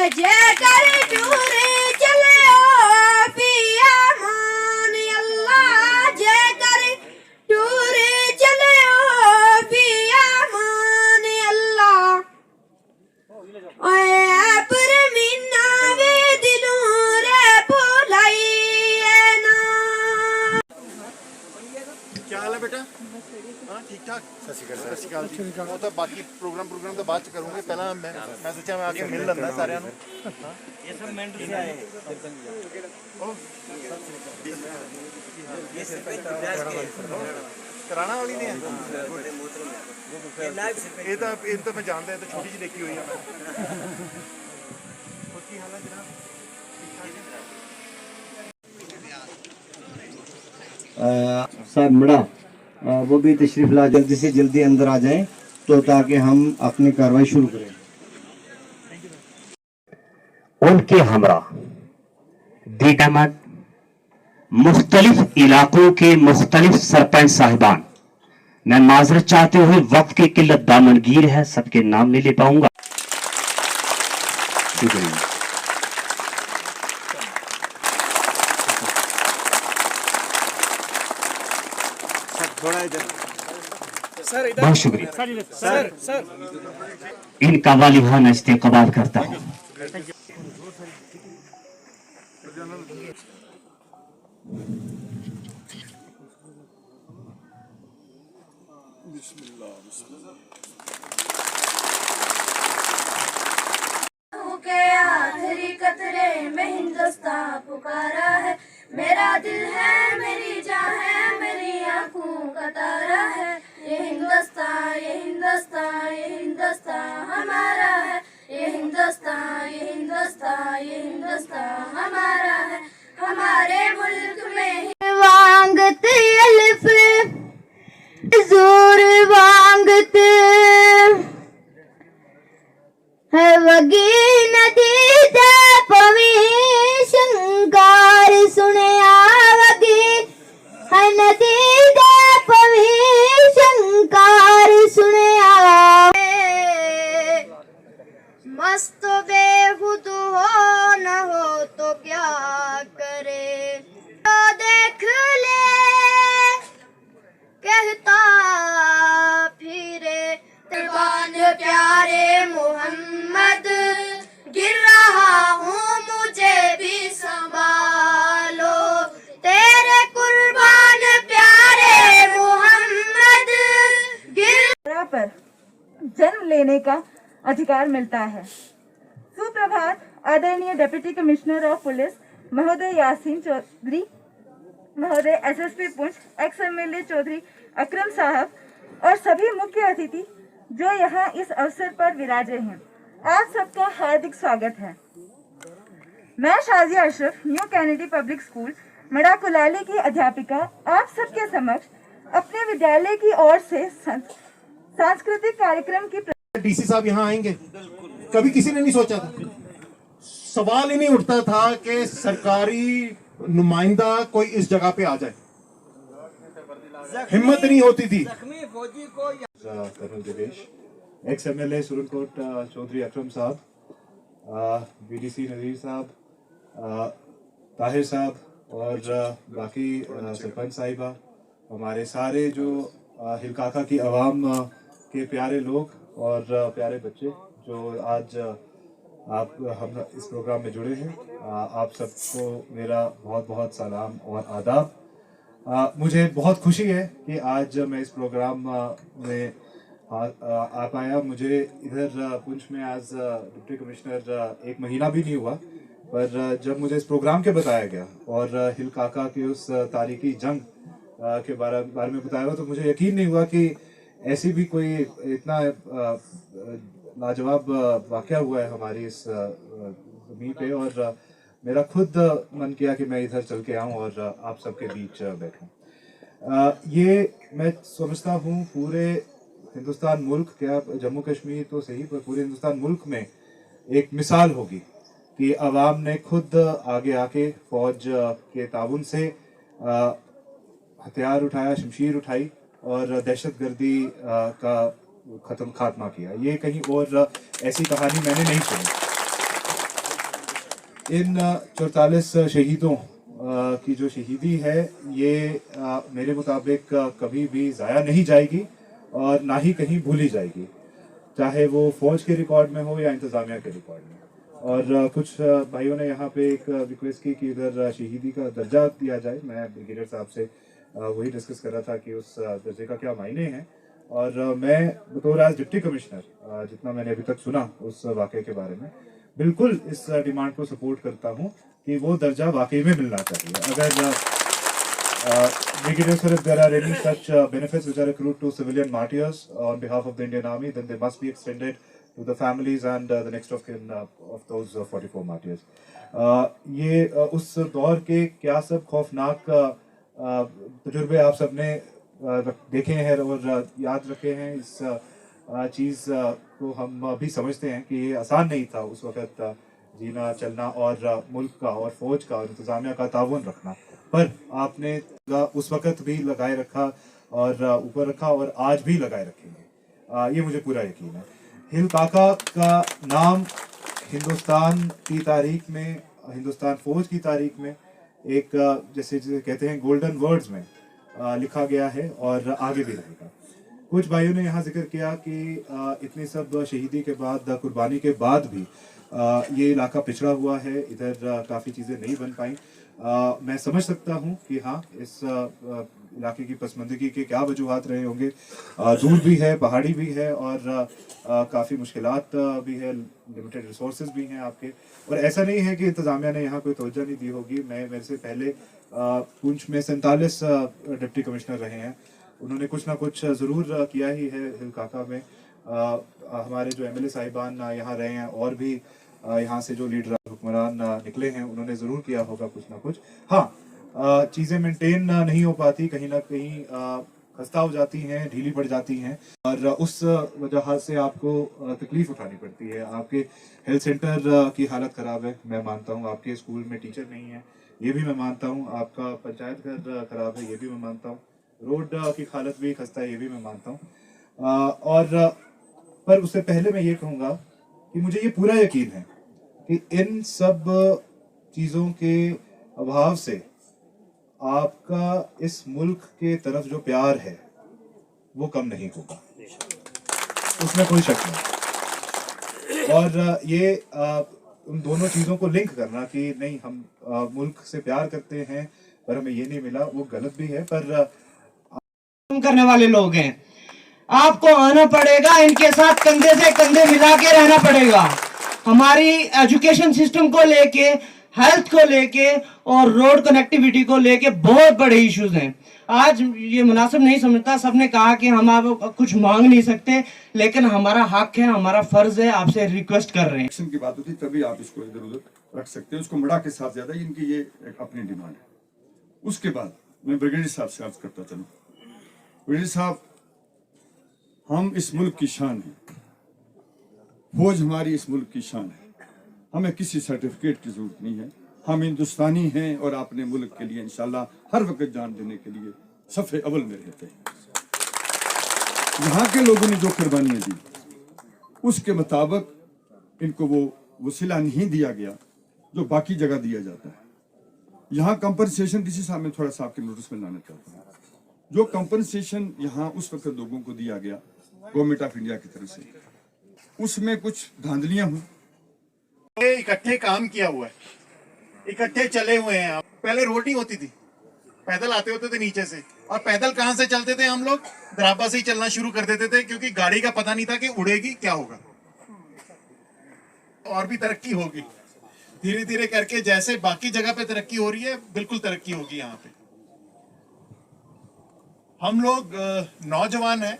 जय कर टूरे चले ओ पिया मान अल्लाह जय कर टूरे चले ओ पिया मान अल्लाह ओए पर मीना वे दिलों रे भुलाई ना। क्या हाल है बेटा? हाँ ठीक ठाक। सत श्री अकाल जी। वो तो बाकी प्रोग्राम तो बाद च करूँगे, पहला मैं सोचा मैं आके मिल लंदा सारिਆਂ ਨੂੰ। ये सब मेंटर से आए हैं। कराना वाली ने ये तो मैं जानता है, तो छोटी सी देखी हुई है मैं। की हाल है जनाब? साहब मड़ा वो भी तशरीफ ला जल्दी से जल्दी अंदर आ जाएं, तो ताकि हम अपनी कार्रवाई शुरू करें। उनके हमरा दीडामत मुख्तलिफ इलाकों के मुख्तलिफ सरपंच साहिबान, मैं माजरत चाहते हुए वक्त की किल्लत दामनगीर है, सबके नाम नहीं ले पाऊंगा। शुक्रिया। बहुत शुक्रिया सर। इनका वालिहाना इस्तेकबाल करता हूँ। के आखिरी कतरे में हिंदुस्तान पुकारा है, मेरा दिल है मेरी जान है मेरी आंखों का तारा है। ये हिंदुस्तान ये हिंदुस्तान ये हिंदुस्तान हमारा है, ये हिंदुस्तान ये हिंदुस्तान ये हिंदुस्तान हमारा है। हमारे मुल्क में वांगते अल्फ जोर वांगते है वगी नदी दे पवी शंकार सुने आवगी है नदी दे पवी शंकार सुने आवे। मस्त बेखुद हो न हो तो क्या करे, तो देख ले कहता फिरे कुर्बान प्यारे मोहम्मद गिर रहा हूँ मुझे भी संभालो, तेरे कुर्बान प्यारे मोहम्मद गिर पर जन्म लेने का अधिकार मिलता है। सुप्रभात आदरणीय डिप्टी कमिश्नर ऑफ पुलिस महोदय यासीन चौधरी महोदय, SSP Poonch, ex MLA Chaudhary Akram साहब और सभी मुख्य अतिथि जो यहाँ इस अवसर पर विराजे हैं, आप सबका हार्दिक स्वागत है। मैं Shazia Ashraf new Kennedy public school मड़ा कुलाली की अध्यापिका आप सबके समक्ष अपने विद्यालय की ओर से सांस्कृतिक कार्यक्रम की डीसी साहब यहाँ आएंगे, कभी किसी ने नहीं सोचा था। सवाल ही नहीं उठता था कि सरकारी नुमाइंदा कोई इस जगह पे आ जाए, हिम्मत नहीं होती थी। एक्स एमएलए सुरनकोट चौधरी अकरम साहब, बीडीसी नजीर साहब, ताहिर साहब और बाकी सरपंच साहिबा, हमारे सारे जो हिलकाका की आवाम के प्यारे लोग और प्यारे बच्चे जो आज आप हम इस प्रोग्राम में जुड़े हैं, आप सबको मेरा बहुत बहुत सलाम और आदाब। मुझे बहुत खुशी है कि आज मैं इस प्रोग्राम में आ पाया। मुझे इधर पुंछ में आज डिप्टी कमिश्नर 1 महीना भी नहीं हुआ, पर जब मुझे इस प्रोग्राम के बताया गया और हिलकाका की उस तारीखी जंग के बारे में बताया हुआ, तो मुझे यकीन नहीं हुआ कि ऐसी भी कोई इतना लाजवाब वाक़या हुआ है हमारी इस ज़मीन पे। और मेरा खुद मन किया कि मैं इधर चल के आऊँ और आप सबके बीच बैठूँ। ये मैं समझता हूँ पूरे हिंदुस्तान मुल्क, क्या जम्मू कश्मीर तो सही पर पूरे हिंदुस्तान मुल्क में एक मिसाल होगी कि अवाम ने खुद आगे आके फ़ौज के ताउन से हथियार उठाया, शमशीर उठाई और दहशतगर्दी का खात्मा किया। ये कहीं और ऐसी कहानी मैंने नहीं सुनी। इन 44 शहीदों की जो शहीदी है ये मेरे मुताबिक कभी भी ज़ाया नहीं जाएगी और ना ही कहीं भूली जाएगी, चाहे वो फौज के रिकॉर्ड में हो या इंतज़ामिया के रिकॉर्ड में। और कुछ भाइयों ने यहाँ पे एक रिक्वेस्ट की कि इधर शहीदी का दर्जा दिया जाए। मैं ब्रिगेडियर साहब से वही डिस्कस कर रहा था कि उस दर्जे का क्या मायने हैं। और मैं बतौर एज डिप्टी कमिश्नर जितना मैंने अभी तक सुना उस वाक़े के बारे में, बिल्कुल इस डिमांड को सपोर्ट करता हूँ कि वो दर्जा वाकई में मिलना चाहिए। अगर Brigadier sir, if there are any such benefits which are accrued to civilian martyrs on behalf of the Indian Army, then they must be extended to the families and the next of kin of those 44 martyrs. ये उस दौर के क्या सब खौफनाक तजुर्बे आप सबने देखे हैं और याद रखे हैं। इस चीज़ को हम भी समझते हैं कि ये आसान नहीं था उस वक़्त जीना चलना और मुल्क का और फौज का और इंतज़ामिया का ताउन रखना, पर आपने उस वक़्त भी लगाए रखा और ऊपर रखा और आज भी लगाए रखेंगे, ये मुझे पूरा यकीन है। हिल काका का नाम हिंदुस्तान की तारीख में, हिंदुस्तान फौज की तारीख में एक जैसे कहते हैं गोल्डन वर्ड्स में लिखा गया है और आगे भी रहेगा। कुछ भाइयों ने यहाँ जिक्र किया कि इतनी सब शहीदी के बाद, कुर्बानी के बाद भी ये इलाका पिछड़ा हुआ है, इधर काफ़ी चीज़ें नहीं बन पाई। मैं समझ सकता हूँ कि हाँ, इस इलाके की पसमानदगी के क्या वजूहात रहे होंगे। दूर भी है, पहाड़ी भी है और काफ़ी मुश्किलात भी है, लिमिटेड रिसोर्सेज भी हैं आपके। और ऐसा नहीं है कि इंतज़ामिया ने यहाँ कोई तवज्जो नहीं दी होगी। मेरे से पहले पुंछ में 47 डिप्टी कमिश्नर रहे हैं, उन्होंने कुछ ना कुछ ज़रूर किया ही है हिल काका में। हमारे जो MLA साहिबान यहाँ रहे हैं और भी यहाँ से जो लीडर हुक्मरान निकले हैं, उन्होंने ज़रूर किया होगा कुछ ना कुछ। हाँ, चीज़ें मेंटेन नहीं हो पाती, कहीं ना कहीं खस्ता हो जाती हैं, ढीली पड़ जाती हैं और उस वजह से आपको तकलीफ़ उठानी पड़ती है। आपके हेल्थ सेंटर की हालत ख़राब है, मैं मानता हूँ। आपके स्कूल में टीचर नहीं है, ये भी मैं मानता हूँ। आपका पंचायत घर ख़राब है, ये भी मैं मानता हूँ। रोड की हालत भी खस्ता है, ये भी मैं मानता हूँ। और पर उससे पहले मैं ये कहूँगा कि मुझे ये पूरा यकीन है कि इन सब चीज़ों के अभाव से आपका इस मुल्क के तरफ जो प्यार है वो कम नहीं होगा, उसमें कोई शक नहीं। और ये उन दोनों चीज़ों को लिंक करना कि नहीं हम मुल्क से प्यार करते हैं पर हमें ये नहीं मिला, वो गलत भी है। पर करने वाले लोग हैं, आपको आना पड़ेगा, इनके साथ कंधे से कंधे मिला के रहना पड़ेगा। हमारी एजुकेशन सिस्टम को लेके, हेल्थ को लेके और रोड कनेक्टिविटी को लेके बहुत बड़े इश्यूज हैं। आज ये मुनासिब नहीं समझता, सबने कहा कि हम आप कुछ मांग नहीं सकते, लेकिन हमारा हक है, हमारा फर्ज है, आपसे रिक्वेस्ट कर रहे हैं। की बात होती तभी आप इसको इधर उधर रख सकते हैं, उसको मड़ा के साथ ज्यादा, इनकी ये एक अपनी डिमांड है। उसके बाद मैं ब्रिगेडियर साहब से अर्ज करता चलूं, ब्रिगेडियर साहब, हम इस मुल्क की शान है, फौज हमारी इस मुल्क की शान है, हमें किसी सर्टिफिकेट की जरूरत नहीं है। हम हिंदुस्तानी हैं और अपने मुल्क के लिए इंशाल्लाह हर वक्त जान देने के लिए सफ़े अव्वल में रहते हैं। यहाँ के लोगों ने जो कुर्बानियाँ दी उसके मुताबिक इनको वो वसीला नहीं दिया गया जो बाकी जगह दिया जाता है। यहाँ कंपनसेशन किसी साहब में थोड़ा सा आपके नोटिस में लाना चाहता हूँ। जो कंपनसेशन यहाँ उस वक्त लोगों को दिया गया गवर्नमेंट ऑफ इंडिया की तरफ से, उसमें कुछ धांधलियां हुई। इकट्ठे काम किया हुआ है, इकट्ठे चले हुए हैं। आप पहले रोड नहीं होती थी, पैदल आते होते थे नीचे से, और पैदल कहां से चलते थे हम लोग? दराबा से ही चलना शुरू कर देते थे, क्योंकि गाड़ी का पता नहीं था कि उड़ेगी क्या होगा। और भी तरक्की होगी धीरे धीरे करके, जैसे बाकी जगह पे तरक्की हो रही है बिल्कुल तरक्की होगी यहाँ पे। हम लोग नौजवान हैं,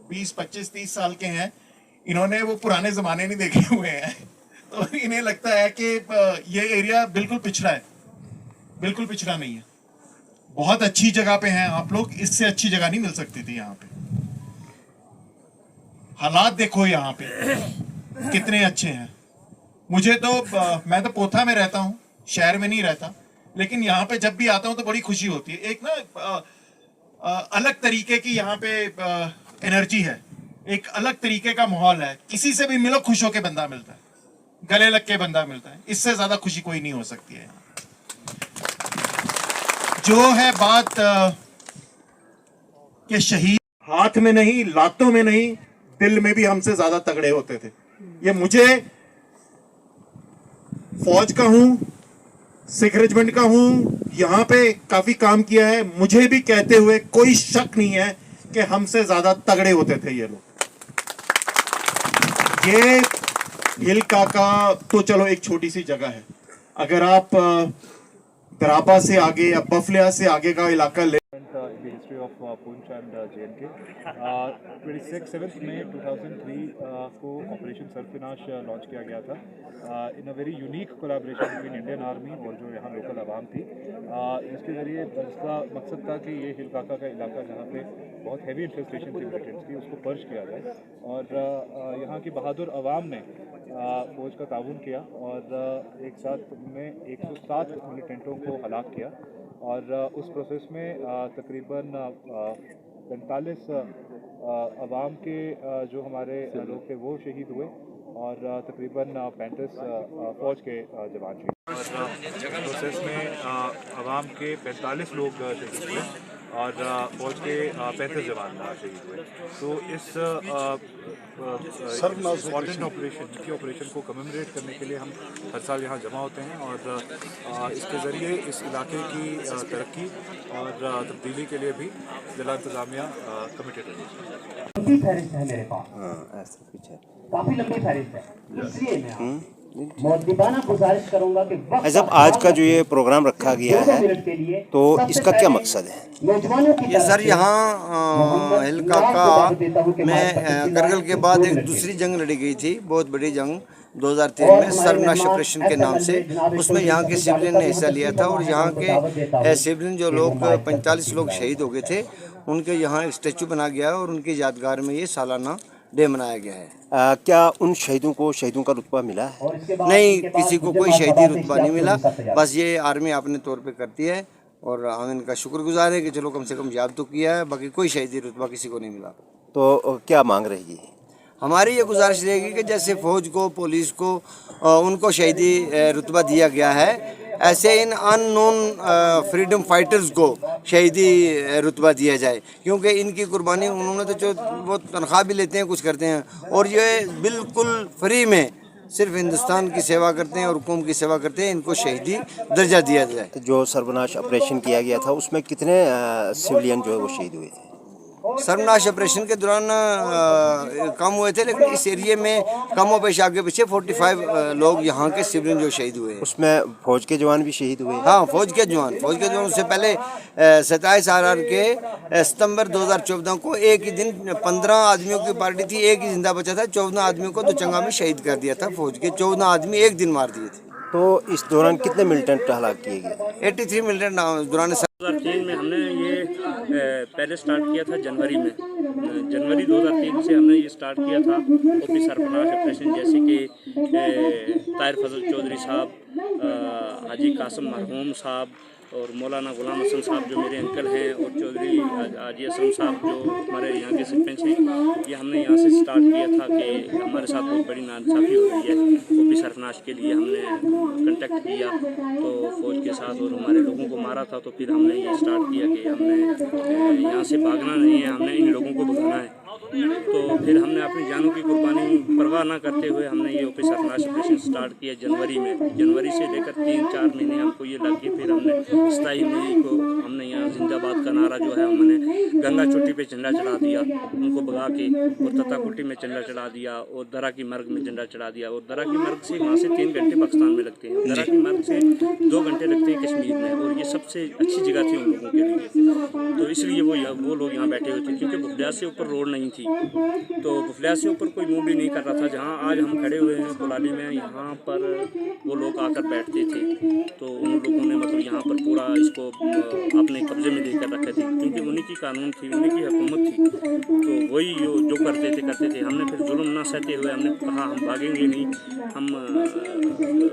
20, 25, 30 साल के हैं, इन्होंने वो पुराने जमाने नहीं देखे हुए हैं, तो इन्हें लगता है कि ये एरिया बिल्कुल पिछड़ा है। बिल्कुल पिछड़ा नहीं है, बहुत अच्छी जगह पे हैं आप लोग, इससे अच्छी जगह नहीं मिल सकती थी यहाँ पे। हालात देखो यहाँ पे कितने अच्छे हैं। मुझे तो मैं तो पोथा में रहता हूँ, शहर में नहीं रहता, लेकिन यहाँ पे जब भी आता हूँ तो बड़ी खुशी होती है। एक ना अलग तरीके की यहाँ पे एनर्जी है, एक अलग तरीके का माहौल है। किसी से भी मिलो खुश होके बंदा मिलता है, गले लग के बंदा मिलता है, इससे ज्यादा खुशी कोई नहीं हो सकती है। जो है बात कि शहीद हाथ में नहीं, लातों में नहीं, दिल में भी हमसे ज्यादा तगड़े होते थे। ये मुझे फौज का हूं, सिख रेजिमेंट का हूं, यहां पे काफी काम किया है, मुझे भी कहते हुए कोई शक नहीं है कि हमसे ज्यादा तगड़े होते थे ये लोग। ये हिल काका तो चलो एक छोटी सी जगह है, अगर आप दराबा से आगे या बफलिया से आगे का इलाका ले history of Poonch and J&K 27 मई 2003 को ऑपरेशन सरफिनाश लॉन्च किया गया था in a very unique collaboration between Indian army और जो यहाँ लोकल आवाम थी। इसके ज़रिए इसका मकसद था कि ये हिल काका का इलाका जहाँ पे बहुत हैवी इन्फेस्टेशन थी मिलिटेंट्स की, उसको पर्च किया जाए और यहाँ की बहादुर आवाम ने फौज का ताउन किया और एक साथ में 107 मिलिटेंटों को हलाक किया और उस प्रोसेस में तकरीबन 45 आवाम के जो हमारे लोग थे वो शहीद हुए और तकरीबन 35 फौज के जवान शहीद और प्रोसेस में आवाम के 45 लोग शहीद हुए और फौज के 35 जवान शहीद हुए। तो इस इम्पॉर्टेंट ऑपरेशन को कमेमोरेट करने के लिए हम हर साल यहाँ जमा होते हैं और इसके ज़रिए इस इलाके की तरक्की और तब्दीली के लिए भी जिला इंतज़ामिया कमिटेड है। लंबी फहरिस्त है मेरे पास, काफी लंबी फहरिस्त है, इसलिए मैं मुद्दीबाना गुजारिश करूंगा कि जब आज का जो ये प्रोग्राम रखा गया है तो इसका क्या मकसद है? ये सर यहाँ हिल काका में करगिल के बाद एक दूसरी जंग लड़ी गई थी, बहुत बड़ी जंग 2003 में सर्वनाश ऑपरेशन के नाम से। उसमें यहाँ के सिविलियन ने हिस्सा लिया था और यहाँ के सिविलियन जो लोग 45 लोग शहीद हो गए थे उनके यहाँ एक स्टैचू बना गया है और उनकी यादगार में ये सालाना डे मनाया गया है। क्या उन शहीदों का रुतबा मिला है? नहीं, किसी को कोई शहीदी रुतबा नहीं मिला, बस ये आर्मी अपने तौर पे करती है और हम इनका शुक्रगुजार है कि चलो कम से कम याद तो किया है, बाकी कोई शहीदी रुतबा किसी को नहीं मिला। तो क्या मांग रहेगी? हमारी ये गुजारिश रहेगी कि जैसे फौज को, पुलिस को उनको शहीदी रुतबा दिया गया है, ऐसे इन अननोन फ्रीडम फाइटर्स को शहीदी रुतबा दिया जाए, क्योंकि इनकी कुर्बानी उन्होंने तो जो वो तनख्वाह भी लेते हैं, कुछ करते हैं और ये बिल्कुल फ्री में सिर्फ हिंदुस्तान की सेवा करते हैं और कौम की सेवा करते हैं, इनको शहीदी दर्जा दिया जाए। जो सर्वनाश ऑपरेशन किया गया था उसमें कितने सिविलियन जो है वो शहीद हुए थे? सर्वनाश ऑपरेशन के दौरान कम हुए थे, लेकिन इस एरिया में कम पेश आगे पीछे 45 लोग यहाँ के सिविलियन जो शहीद हुए हैं। उसमें फौज के जवान भी शहीद हुए? हाँ, फौज के जवान उससे पहले 27 RR के सितंबर 2014 को एक ही दिन 15 आदमियों की पार्टी थी, एक ही जिंदा बचा था, 14 आदमियों को दोचंगा में शहीद कर दिया था। फौज के 14 आदमी एक दिन मार दिए थे। तो इस दौरान कितने मिलिटेंट हलाक किए गए? 83 मिलिटेंट दौरान 2003 में हमने ये पहले स्टार्ट किया था जनवरी 2003 से हमने ये स्टार्ट किया था ओपी सरफराज ऑपरेशन, जैसे कि ताहिर फजल चौधरी साहब, हाजी कासम मरहूम साहब और मौलाना गुलाम हसन साहब जो मेरे अंकल हैं और चौधरी हाजी असलम साहब जो हमारे यहाँ के सरपंच हैं, ये हमने यहाँ से स्टार्ट किया था कि हमारे साथ बहुत बड़ी नाइंसाफ़ी हो रही है। ओपी सरफराज के लिए हमने कांटेक्ट किया तो फौज के साथ और हमारे लोगों को मारा था, तो फिर हमने ये स्टार्ट किया कि हमने यहाँ से भागना नहीं है, हमने इन लोगों को भगाना है। तो फिर हमने अपनी जानों की कुर्बानी परवाह ना करते हुए हमने ये ओपी सरफराज ऑपरेशन स्टार्ट किया जनवरी से लेकर 3-4 महीने हमको ये लग गए। फिर हमने 27 मई को हमने यहाँ जिंदाबाद का नारा जो है हमने गंगा चोटी पे झंडा चढ़ा दिया, उनको भगा के, और तताकुटी में झंडा चढ़ा दिया और दरा की मर्ग में झंडा चढ़ा दिया। और दरा की मर्ग से वहाँ से 3 घंटे पाकिस्तान में लगते हैं, दरा की मर्ग से 2 घंटे लगते हैं कश्मीर में, और ये सबसे अच्छी जगह थी उन लोगों के लिए। तो इसलिए वो लोग यहाँ बैठे हुए थे, क्योंकि बुफलिया से ऊपर रोड नहीं थी, तो बुफलिया से ऊपर कोई मूव भी नहीं कर रहा था। जहाँ आज हम खड़े हुए हैं कोलाली में, यहाँ पर वो लोग आकर बैठते थे, तो उन लोगों ने मतलब यहाँ पर पूरा इसको अपने कब्जे में लेकर रखे थे, क्योंकि उन्हीं की कानून थी, उन्हीं की हुकूमत थी, तो वही जो करते थे। हमने फिर जुल्म ना सहते हुए हमने कहा हम भागेंगे नहीं, हम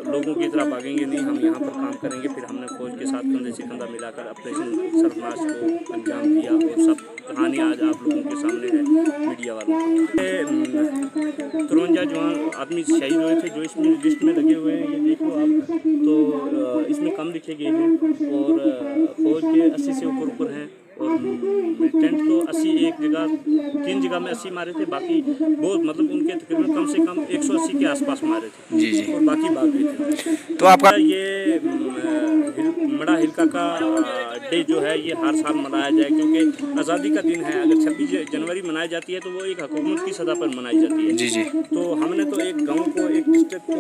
लोगों की तरह भागेंगे नहीं, हम यहाँ पर काम करेंगे। फिर हमने फौज के साथ कंधे से कंधा मिलाकर ऑपरेशन सरफराज को अंजाम दिया और सब कहानी आज आप लोगों के सामने है मीडिया वालों की। 53 जवान आदमी शहीद हुए थे जो इसमें लिस्ट में लगे हुए हैं, ये देखो आप, तो इसमें कम लिखे गए हैं और फौज के 80 से ऊपर हैं और मिलिटेंट तो 80 एक जगह 3 जगह में 80 मारे थे, बाकी बहुत मतलब उनके तकरीबन कम से कम 180 के आसपास मारे थे जी और बाकी भाग गए थे। तो आपका ये मड़ा हिलका का डे जो है ये हर साल मनाया जाए क्योंकि आज़ादी का दिन है। अगर 26 जनवरी मनाई जाती है तो वो एक हुकूमत की सतह पर मनाई जाती है जी। तो हमने तो एक गांव को एक डिस्ट्रिक्ट को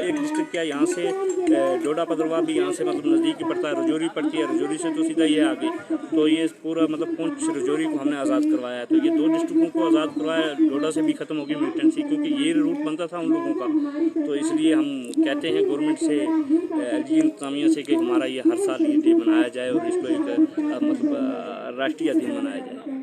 एक डिस्ट्रिक्ट क्या यहाँ से डोडा पदरवा भी यहाँ से मतलब नज़दीक ही पड़ता है, रजौरी पड़ती है, रजौरी से तो सीधा ये आगे, तो ये पूरा मतलब पुंछ रजौरी को हमने आज़ाद करवाया है। तो ये 2 डिस्ट्रिक्टों को आज़ाद करवाया, डोडा से भी ख़त्म होगी मिलिटेंसी क्योंकि ये रूट बनता था उन लोगों का। तो इसलिए हम कहते हैं गवर्नमेंट से एलजी इंतजामिया से कि हमारा ये हर साल ये डे मनाया जाए और इसको एक मतलब राष्ट्रीय दिन मनाया जाए।